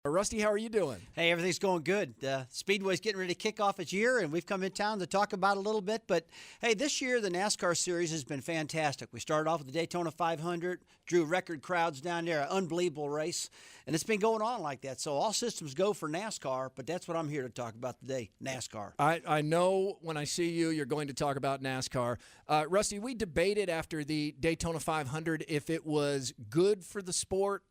Rusty, how are you doing? Hey, everything's going good. Speedway's getting ready to kick off its year, and we've come in town to talk about it a little bit. But, hey, this year the NASCAR series has been fantastic. We started off with the Daytona 500, drew record crowds down there, an unbelievable race, and it's been going on like that. So all systems go for NASCAR, but that's what I'm here to talk about today, NASCAR. I know when I see you, you're going to talk about NASCAR. Rusty, we debated after the Daytona 500 if it was good for the sport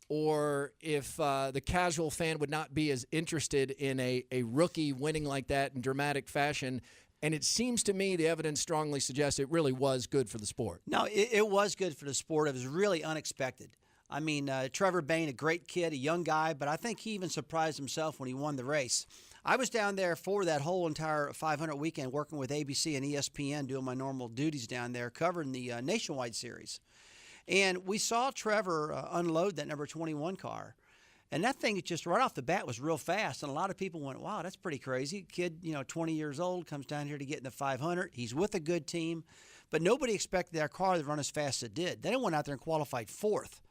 or if the casual fan would not be as interested in a rookie winning like that in dramatic fashion. And it seems to me the evidence strongly suggests it really was good for the sport. No, it was good for the sport. It was really unexpected. I mean, Trevor Bayne, a great kid, a young guy, but I think he even surprised himself when he won the race. I was down there for that whole entire 500 weekend working with ABC and ESPN, doing my normal duties down there, covering the Nationwide Series. And we saw Trevor unload that number 21 car. And that thing just right off the bat was real fast. And a lot of people went, wow, that's pretty crazy. Kid, 20 years old, comes down here to get in the 500. He's with a good team. But nobody expected that car to run as fast as it did. Then it went out there and qualified fourth.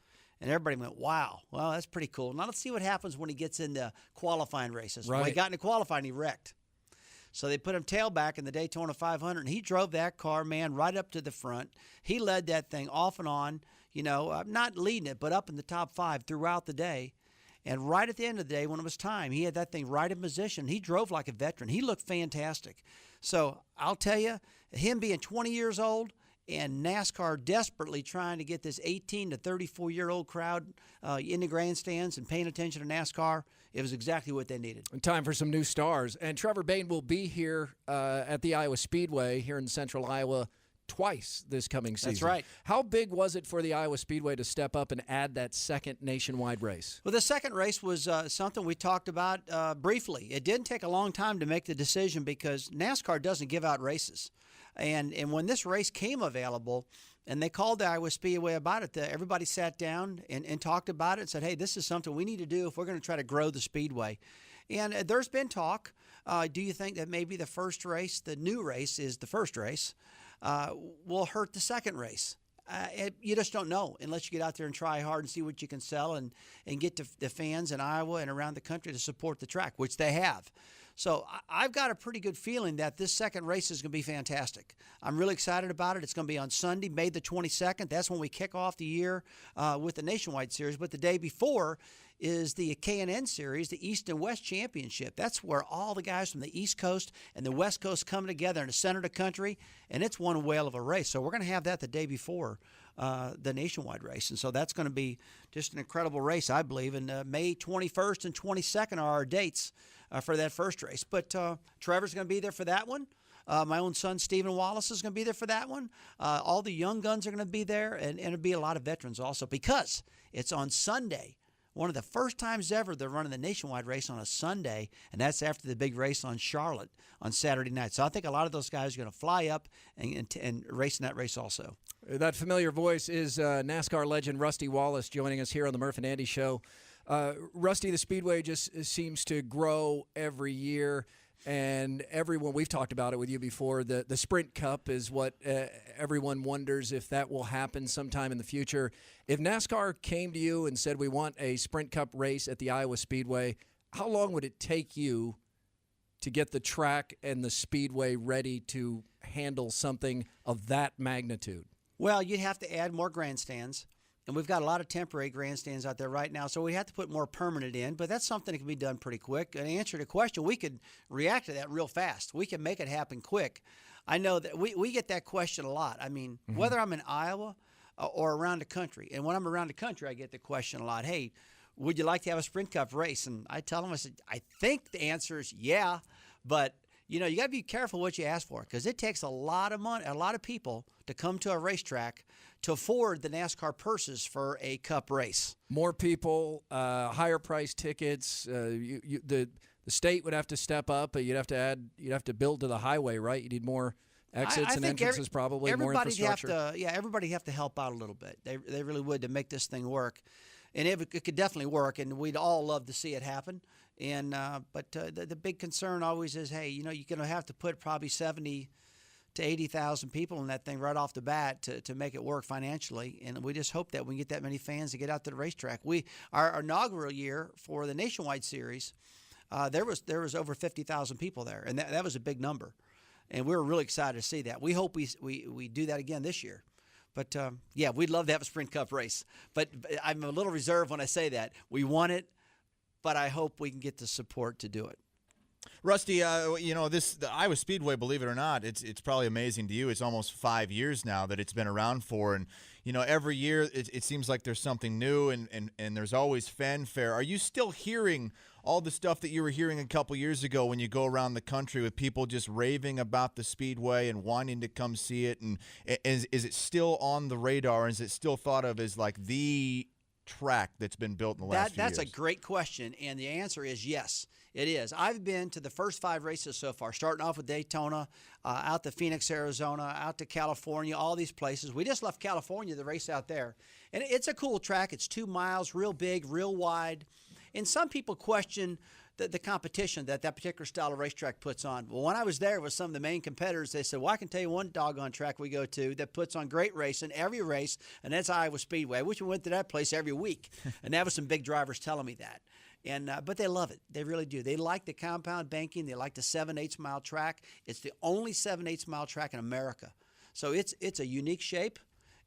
And everybody went, wow, well, that's pretty cool. Now let's see what happens when he gets into qualifying races. Right. Well, he got into qualifying, he wrecked. So they put him tailback in the Daytona 500, and he drove that car, man, right up to the front. He led that thing off and on, not leading it, but up in the top five throughout the day. And right at the end of the day, when it was time, he had that thing right in position. He drove like a veteran. He looked fantastic. So I'll tell you, him being 20 years old and NASCAR desperately trying to get this 18 to 34-year-old crowd in the grandstands and paying attention to NASCAR, it was exactly what they needed. Time for some new stars. And Trevor Bayne will be here at the Iowa Speedway here in central Iowa twice this coming season. That's right. How big was it for the Iowa Speedway to step up and add that second nationwide race? Well, the second race was something we talked about briefly. It didn't take a long time to make the decision because NASCAR doesn't give out races. And when this race came available and they called the Iowa Speedway about it, everybody sat down and talked about it and said, hey, this is something we need to do if we're going to try to grow the Speedway. And there's been talk. Do you think that maybe the first race, the new race is the first race, will hurt the second race? You just don't know unless you get out there and try hard and see what you can sell and get the fans in Iowa and around the country to support the track, which they have. So I've got a pretty good feeling that this second race is going to be fantastic. I'm really excited about it. It's going to be on Sunday, May the 22nd. That's when we kick off the year with the Nationwide Series. But the day before is the K&N Series, the East and West Championship. That's where all the guys from the East Coast and the West Coast come together in the center of the country, and it's one whale of a race. So we're going to have that the day before the Nationwide race. And so that's going to be just an incredible race, I believe. And May 21st and 22nd are our dates for that first race. But Trevor's going to be there for that one. My own son, Stephen Wallace, is going to be there for that one. All the young guns are going to be there, and it'll be a lot of veterans also because it's on Sunday. One of the first times ever they're running the Nationwide race on a Sunday, and that's after the big race on Charlotte on Saturday night. So I think a lot of those guys are going to fly up and race in that race also. That familiar voice is NASCAR legend Rusty Wallace joining us here on the Murph and Andy Show. Rusty, the Speedway just seems to grow every year, and everyone, we've talked about it with you before, the Sprint Cup is what everyone wonders if that will happen sometime in the future. If NASCAR came to you and said we want a Sprint Cup race at the Iowa Speedway, how long would it take you to get the track and the Speedway ready to handle something of that magnitude? Well, you'd have to add more grandstands. And we've got a lot of temporary grandstands out there right now, so we have to put more permanent in, but that's something that can be done pretty quick. And to answer the question, we could react to that real fast. We can make it happen quick. I know that we get that question a lot. I mean, whether I'm in Iowa or around the country, and when I'm around the country, I get the question a lot, hey, would you like to have a Sprint Cup race? And I tell them, I said, I think the answer is yeah, but you got to be careful what you ask for because it takes a lot of money, a lot of people to come to a racetrack to afford the NASCAR purses for a Cup race. More people, higher price tickets. The state would have to step up, but you'd have to build to the highway, right? You need more exits and entrances, probably more infrastructure. Everybody have to help out a little bit. They really would to make this thing work, and it could definitely work. And we'd all love to see it happen. And but the big concern always is, hey, you're going to have to put probably 70 to 80,000 people in that thing right off the bat to make it work financially. And we just hope that we can get that many fans to get out to the racetrack. Our inaugural year for the Nationwide Series, there was over 50,000 people there, and that was a big number. And we were really excited to see that. We hope we do that again this year. But, yeah, we'd love to have a Sprint Cup race. But I'm a little reserved when I say that. We want it, but I hope we can get the support to do it. Rusty, the Iowa Speedway, believe it or not, it's probably amazing to you. It's almost 5 years now that it's been around for, and every year it seems like there's something new, and there's always fanfare. Are you still hearing all the stuff that you were hearing a couple years ago when you go around the country with people just raving about the Speedway and wanting to come see it? And is it still on the radar? And is it still thought of as like the track that's been built in the last few years? That's a great question, and the answer is yes, it is. I've been to the first 5 races so far, starting off with Daytona, out to Phoenix, Arizona, out to California, all these places. We just left California, the race out there. And it's a cool track. It's 2 miles, real big, real wide. And some people question the competition that particular style of racetrack puts on. Well, when I was there with some of the main competitors, they said, well, I can tell you one doggone track we go to that puts on great racing every race, and that's Iowa Speedway. I wish we went to that place every week. And that was some big drivers telling me that. But they love it. They really do. They like the compound banking. They like the 7/8 mile track. It's the only 7/8 mile track in America. So it's a unique shape,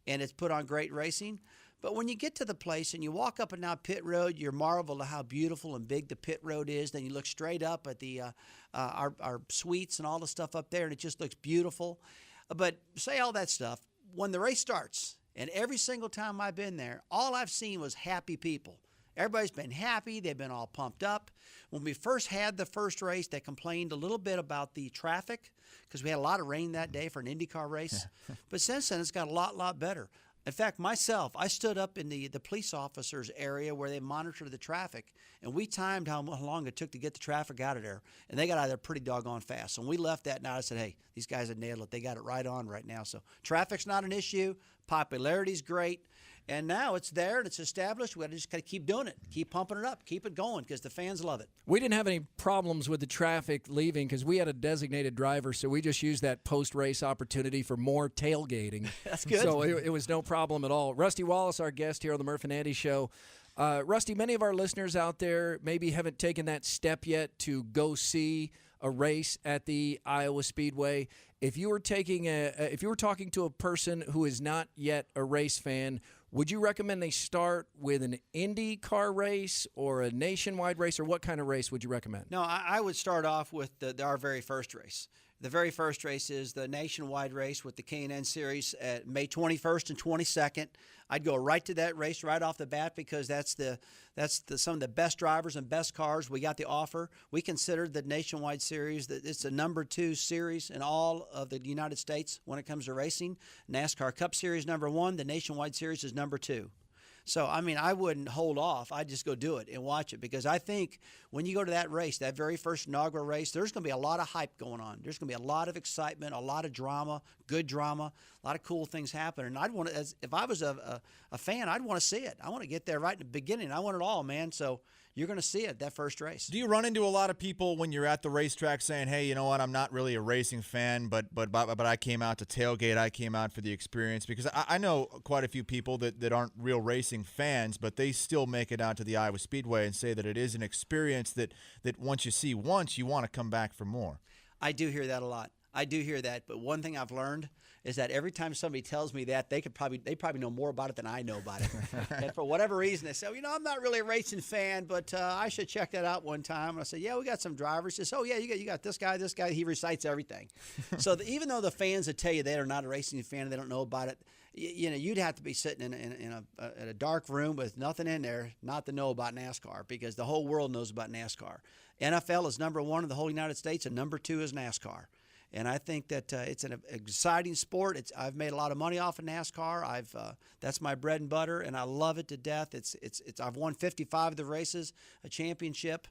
and it's put on great racing. But when you get to the place and you walk up and down pit road, you're marveled at how beautiful and big the pit road is. Then you look straight up at the our suites and all the stuff up there, and it just looks beautiful. But say all that stuff, when the race starts, and every single time I've been there, all I've seen was happy people. Everybody's been happy. They've been all pumped up. When we first had the first race, they complained a little bit about the traffic because we had a lot of rain that day for an IndyCar race. But since then, it's got a lot better. In fact, myself, I stood up in the police officers' area where they monitor the traffic, and we timed how long it took to get the traffic out of there, and they got out of there pretty doggone fast. So when we left that night, I said, hey, these guys have nailed it. They got it right on right now. So traffic's not an issue. Popularity's great. And now it's there and it's established. We got to just kind of keep doing it, keep pumping it up, keep it going because the fans love it. We didn't have any problems with the traffic leaving because we had a designated driver, so we just used that post-race opportunity for more tailgating. That's good. So it was no problem at all. Rusty Wallace, our guest here on the Murph and Andy Show. Rusty, many of our listeners out there maybe haven't taken that step yet to go see a race at the Iowa Speedway. If you were talking to a person who is not yet a race fan, would you recommend they start with an IndyCar race or a nationwide race, or what kind of race would you recommend? No, I would start off with our very first race. The very first race is the nationwide race with the K&N Series at May 21st and 22nd. I'd go right to that race right off the bat because that's some of the best drivers and best cars we got the offer. We considered the Nationwide Series that it's the #2 series in all of the United States when it comes to racing. NASCAR Cup Series #1, the Nationwide Series is #2. So, I mean, I wouldn't hold off. I'd just go do it and watch it because I think when you go to that race, that very first inaugural race, there's going to be a lot of hype going on. There's going to be a lot of excitement, a lot of drama, good drama, a lot of cool things happen. And I'd want to, if I was a fan, I'd want to see it. I want to get there right in the beginning. I want it all, man. So you're going to see it that first race. Do you run into a lot of people when you're at the racetrack saying, hey, you know what, I'm not really a racing fan, but I came out to tailgate, I came out for the experience? Because I know quite a few people that aren't real racing fans, but they still make it out to the Iowa Speedway and say that it is an experience that once you see once, you want to come back for more. I do hear that a lot. I do hear that, but one thing I've learned is that every time somebody tells me that, they probably know more about it than I know about it. And for whatever reason, they say, well, I'm not really a racing fan, but I should check that out one time. And I said, yeah, we got some drivers. He says, oh, yeah, you got this guy. He recites everything. So even though the fans that tell you they are not a racing fan and they don't know about it, you'd have to be sitting in a dark room with nothing in there not to know about NASCAR because the whole world knows about NASCAR. NFL is #1 in the whole United States, and #2 is NASCAR. And I think that it's an exciting sport. I've made a lot of money off of NASCAR. That's my bread and butter, and I love it to death. I've won 55 of the races, a championship,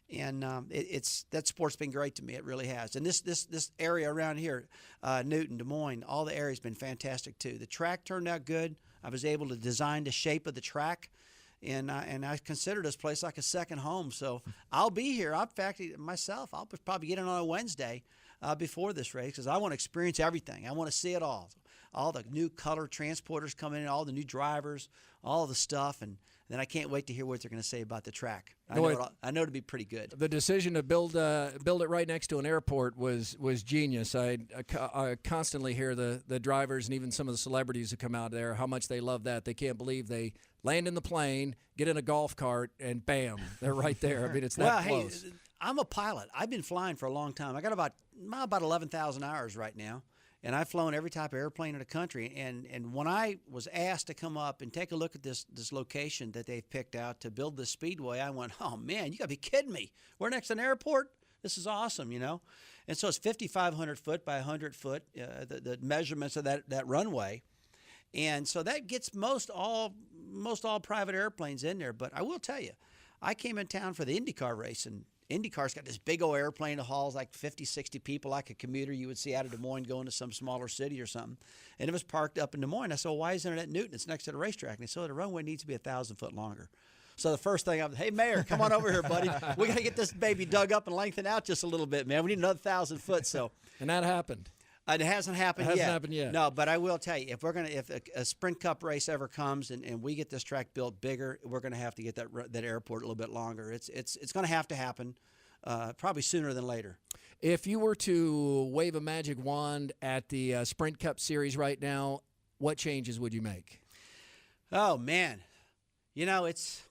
and that sport's been great to me. It really has. And this area around here, Newton, Des Moines, all the area's been fantastic too. The track turned out good. I was able to design the shape of the track. And I consider this place like a second home. So I'll be here. In fact, myself, I'll probably get in on a Wednesday before this race because I want to experience everything. I want to see it all the new color transporters coming in, all the new drivers, all the stuff, and then I can't wait to hear what they're going to say about the track. I know it'll be pretty good. The decision to build it right next to an airport was genius. I constantly hear the drivers and even some of the celebrities who come out there how much they love that. They can't believe they land in the plane, get in a golf cart, and bam, they're right there. I mean, it's that close. Hey, I'm a pilot. I've been flying for a long time. I got about 11,000 hours right now. And I've flown every type of airplane in the country. And when I was asked to come up and take a look at this location that they've picked out to build this speedway, I went, oh, man, you got to be kidding me. We're next to an airport? This is awesome, you know. And so it's 5,500 foot by 100 foot, the measurements of that runway. And so that gets most all private airplanes in there. But I will tell you, I came in town for the IndyCar race, and IndyCar's got this big old airplane that hauls like 50, 60 people, like a commuter you would see out of Des Moines going to some smaller city or something. And it was parked up in Des Moines. I said, well, why isn't it at Newton? It's next to the racetrack. And they said, the runway needs to be 1,000 foot longer. So the first thing hey, Mayor, come on over here, buddy. We got to get this baby dug up and lengthened out just a little bit, man. We need another 1,000 foot. So, and that happened. It hasn't happened yet. It hasn't happened yet. No, but I will tell you, if a Sprint Cup race ever comes and we get this track built bigger, we're going to have to get that airport a little bit longer. It's going to happen. Probably sooner than later. If you were to wave a magic wand at the Sprint Cup Series right now, what changes would you make? Oh, man. You know, it's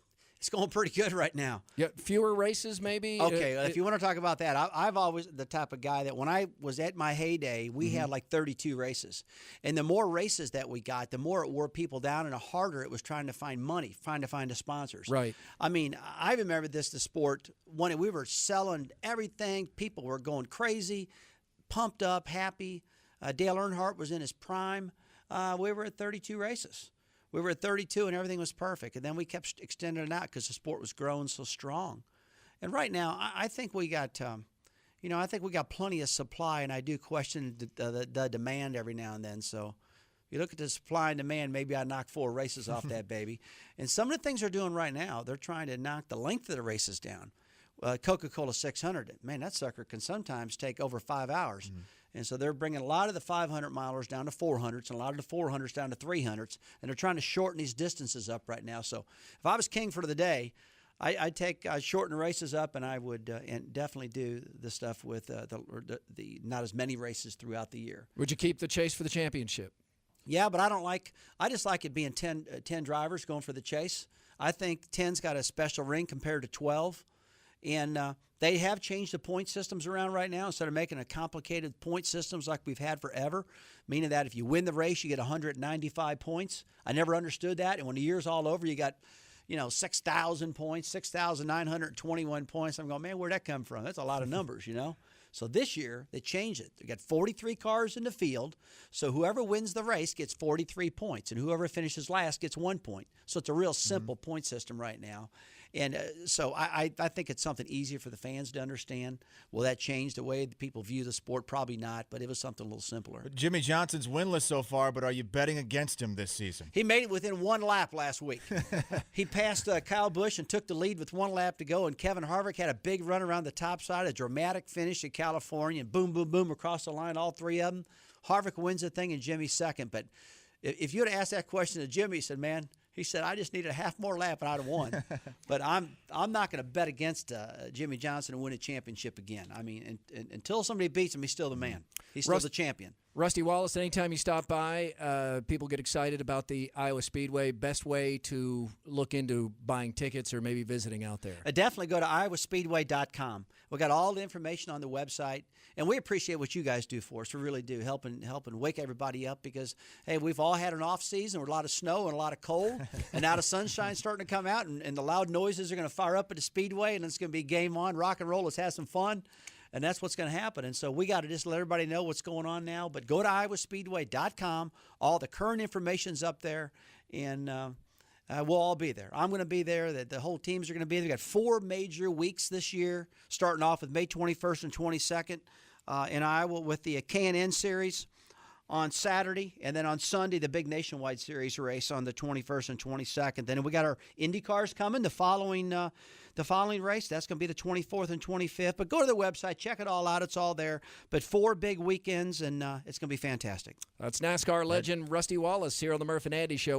going pretty good right now. Yeah, fewer races maybe? Okay, if you want to talk about that, I've always the type of guy that when I was at my heyday, we had like 32 races. And the more races that we got, the more it wore people down and the harder it was trying to find money, trying to find the sponsors. Right. I mean, I remember the sport, when we were selling everything, people were going crazy, pumped up, happy. Dale Earnhardt was in his prime. We were at 32 races. We were at 32 and everything was perfect. And then we kept extending it out because the sport was growing so strong. And right now, I think we got, I think we got plenty of supply, and I do question the demand every now and then. So if you look at the supply and demand, maybe I knock 4 races off that baby. And some of the things they're doing right now, they're trying to knock the length of the races down. Coca-Cola 600, man, that sucker can sometimes take over 5 hours. Mm-hmm. And so they're bringing a lot of the 500 milers down to 400s and a lot of the 400s down to 300s. And they're trying to shorten these distances up right now. So if I was king for the day, I'd shorten the races up, and I would and definitely do the stuff with the not as many races throughout the year. Would you keep the chase for the championship? Yeah, but I just like it being 10 drivers going for the chase. I think 10's got a special ring compared to 12. And they have changed the point systems around right now. Instead of making a complicated point systems like we've had forever, meaning that if you win the race, you get 195 points. I never understood that. And when the year's all over, you got, 6,000 points, 6,921 points. I'm going, man, where'd that come from? That's a lot of numbers, So this year, they changed it. They got 43 cars in the field, so whoever wins the race gets 43 points, and whoever finishes last gets 1 point. So it's a real simple point system right now. And so I think it's something easier for the fans to understand. Will that change the way that people view the sport? Probably not, but it was something a little simpler. Jimmy Johnson's winless so far, but are you betting against him this season? He made it within 1 lap last week. He passed Kyle Busch and took the lead with 1 lap to go, and Kevin Harvick had a big run around the top side, a dramatic finish in California, and boom, boom, boom, across the line, all 3 of them. Harvick wins the thing and Jimmy second. But if you had asked that question to Jimmy, he said, man, he said, I just needed a half more lap and I'd have won. But I'm not going to bet against Jimmy Johnson and win a championship again. I mean, until somebody beats him, he's still the man. He's still the champion. Rusty Wallace, anytime you stop by, people get excited about the Iowa Speedway. Best way to look into buying tickets or maybe visiting out there? Definitely go to iowaspeedway.com. We got all the information on the website, and we appreciate what you guys do for us. We really do, helping wake everybody up because, hey, we've all had an off season with a lot of snow and a lot of cold, and now the sunshine's starting to come out, and the loud noises are going to fire up at the Speedway, and it's going to be game on, rock and roll. Let's have some fun. And that's what's going to happen. And so we got to just let everybody know what's going on now. But go to iowaspeedway.com. All the current information's up there, and we'll all be there. I'm going to be there. The whole teams are going to be there. We've got 4 major weeks this year, starting off with May 21st and 22nd in Iowa with the K&N Series. on Saturday, and then on Sunday, the big Nationwide Series race on the 21st and 22nd. Then we got our Indy cars coming the following race. That's going to be the 24th and 25th. But go to the website, check it all out. It's all there. But 4 big weekends, and it's going to be fantastic. That's NASCAR legend Rusty Wallace here on the Murph and Andy Show.